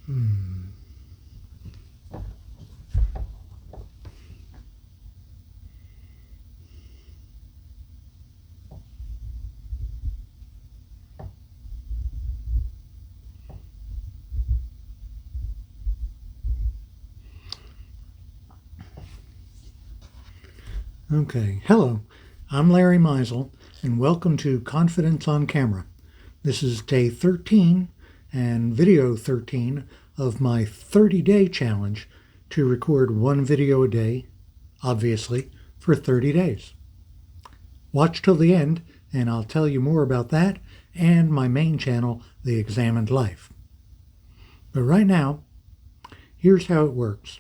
Hmm. Okay, hello, I'm Larry Meisel, and welcome to Confidence on Camera. This is day 13 and video 13 of my 30-day challenge to record one video a day, obviously, for 30 days. Watch till the end, and I'll tell you more about that and my main channel, The Examined Life. But right now, here's how it works.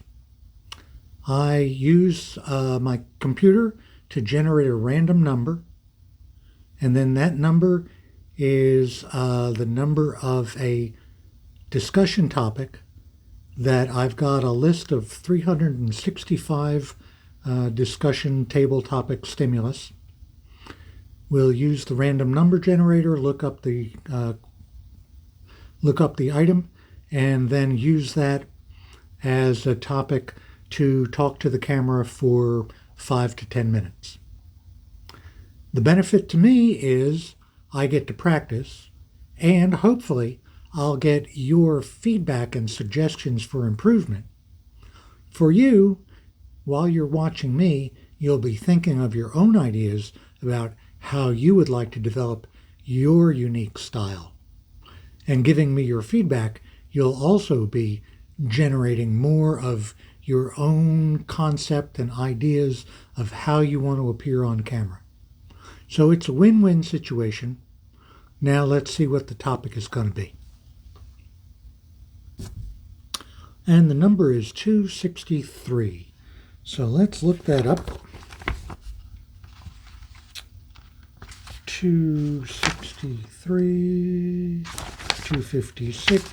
I use my computer to generate a random number, and then that number is the number of a discussion topic that I've got a list of 365 discussion table topic stimulus. We'll use the random number generator, look up the item, and then use that as a topic to talk to the camera for 5 to 10 minutes. The benefit to me is I get to practice, and hopefully I'll get your feedback and suggestions for improvement. For you, while you're watching me, you'll be thinking of your own ideas about how you would like to develop your unique style. And giving me your feedback, you'll also be generating more of your own concept and ideas of how you want to appear on camera. So it's a win-win situation. Now let's see what the topic is going to be. And the number is 263. So let's look that up. 263, 256.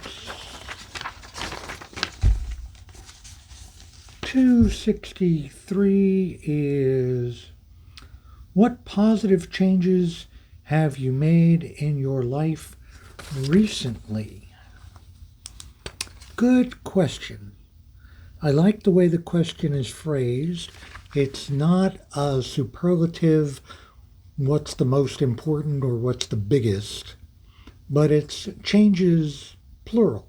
263 is, what positive changes have you made in your life recently? Good question. I like the way the question is phrased. It's not a superlative, what's the most important or what's the biggest, but it's changes plural.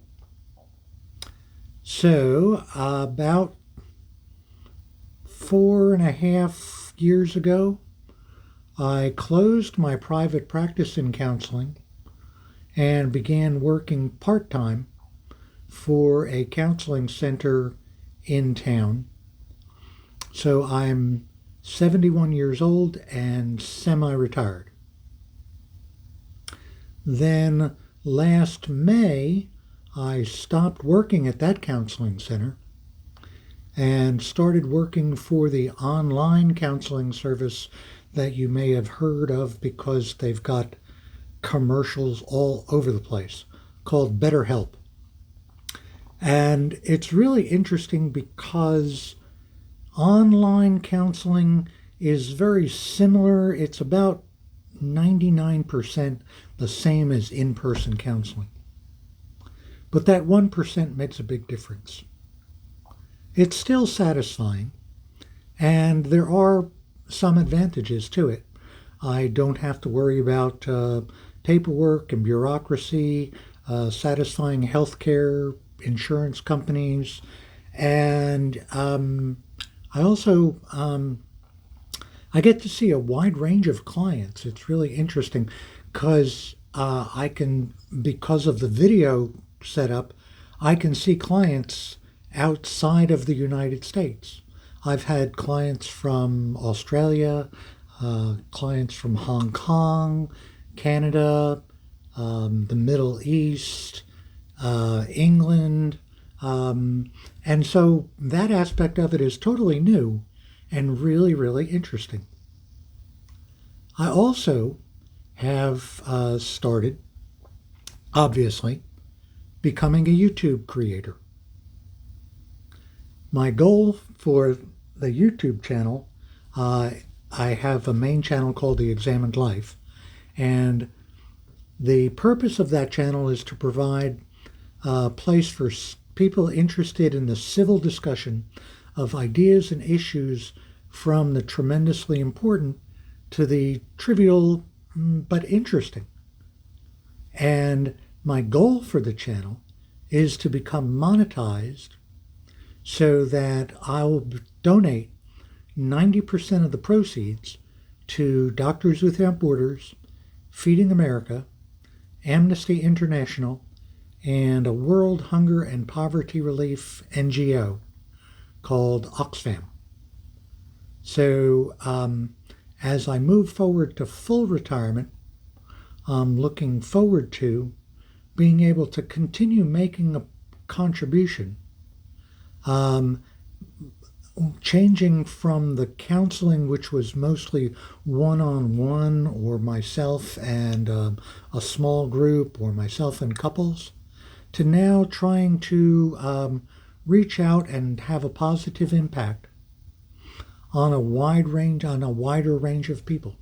So about 4.5 years ago, I closed my private practice in counseling and began working part-time for a counseling center in town. So I'm 71 years old and semi-retired. Then last May, I stopped working at that counseling center and started working for the online counseling service that you may have heard of because they've got commercials all over the place, called BetterHelp. And it's really interesting because online counseling is very similar. It's about 99% the same as in-person counseling. But that 1% makes a big difference. It's still satisfying, and there are some advantages to it. I don't have to worry about paperwork and bureaucracy, satisfying healthcare, insurance companies, and I also I get to see a wide range of clients. It's really interesting because I can, because of the video setup, I can see clients outside of the United States. I've had clients from Australia, clients from Hong Kong, Canada, the Middle East, England, and so that aspect of it is totally new and really, really interesting. I also have started, obviously, becoming a YouTube creator. My goal for the YouTube channel, I have a main channel called The Examined Life, and the purpose of that channel is to provide a place for people interested in the civil discussion of ideas and issues, from the tremendously important to the trivial but interesting. And my goal for the channel is to become monetized so that I will donate 90% of the proceeds to Doctors Without Borders, Feeding America, Amnesty International, and a World Hunger and Poverty Relief NGO called Oxfam. So as I move forward to full retirement, I'm looking forward to being able to continue making a contribution, changing from the counseling, which was mostly one-on-one, or myself and a small group, or myself and couples, to now trying to reach out and have a positive impact on a wider range of people.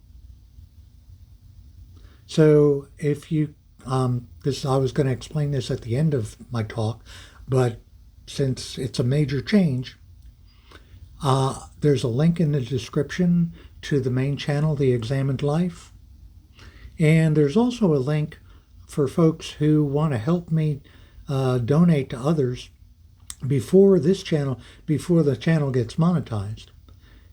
So if you, I was going to explain this at the end of my talk, but since it's a major change, there's a link in the description to the main channel, The Examined Life. And there's also a link for folks who want to help me donate to others before the channel gets monetized.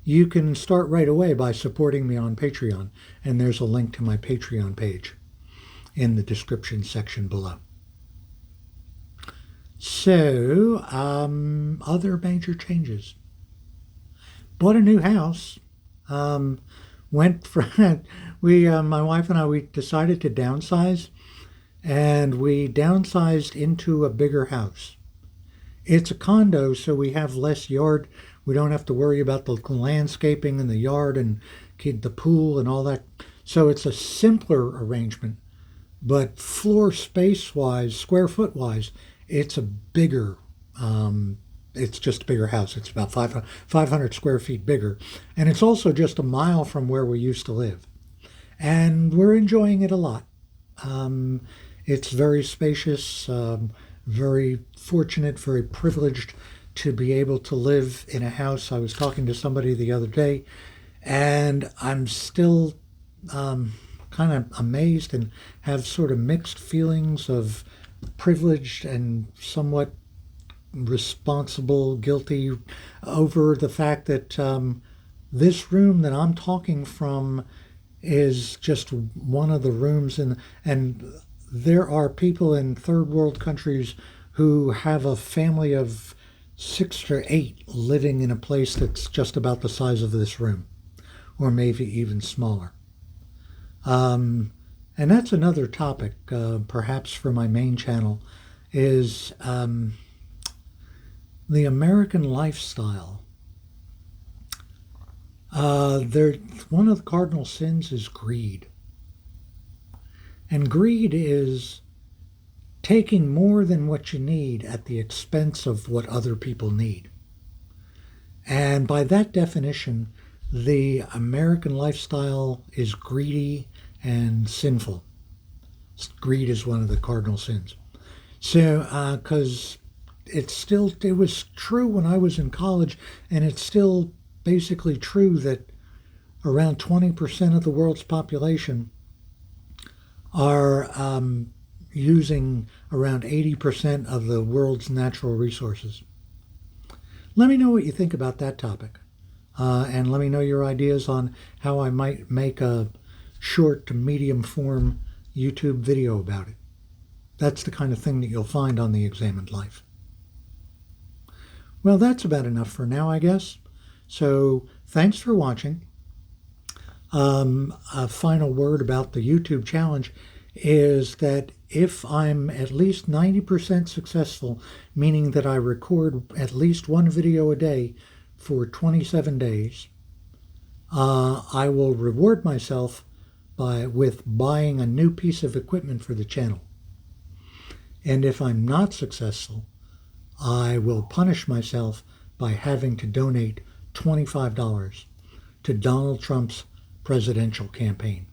You can start right away by supporting me on Patreon, and there's a link to my Patreon page in the description section below. So, other major changes. Bought a new house. Went from my wife and I, we decided to downsize, and we downsized into a bigger house. It's a condo, so we have less yard. We don't have to worry about the landscaping in the yard and the pool and all that. So it's a simpler arrangement, but floor space-wise, square foot-wise, it's a bigger, it's just a bigger house. It's about 500 square feet bigger. And it's also just a mile from where we used to live. And we're enjoying it a lot. It's very spacious, very fortunate, very privileged to be able to live in a house. I was talking to somebody the other day, and I'm still kind of amazed and have sort of mixed feelings of privileged and somewhat responsible, guilty over the fact that this room that I'm talking from is just one of the rooms, and there are people in third world countries who have a family of 6 or 8 living in a place that's just about the size of this room, or maybe even smaller. And that's another topic, perhaps for my main channel, is the American lifestyle. One of the cardinal sins is greed. And greed is taking more than what you need at the expense of what other people need. And by that definition, the American lifestyle is greedy and sinful. Greed is one of the cardinal sins. So, because it was true when I was in college, and it's still basically true that around 20% of the world's population are using around 80% of the world's natural resources. Let me know what you think about that topic. And let me know your ideas on how I might make a short to medium form YouTube video about it. That's the kind of thing that you'll find on The Examined Life. Well, that's about enough for now, I guess. So thanks for watching. A final word about the YouTube challenge is that if I'm at least 90% successful, meaning that I record at least one video a day for 27 days, I will reward myself with buying a new piece of equipment for the channel. And if I'm not successful, I will punish myself by having to donate $25 to Donald Trump's presidential campaign.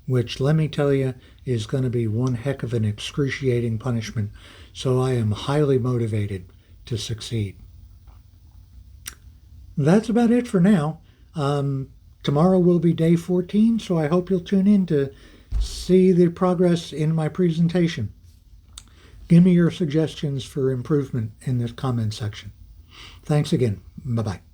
which, let me tell you, is going to be one heck of an excruciating punishment. So I am highly motivated to succeed. That's about it for now. Tomorrow will be day 14, so I hope you'll tune in to see the progress in my presentation. Give me your suggestions for improvement in the comment section. Thanks again. Bye-bye.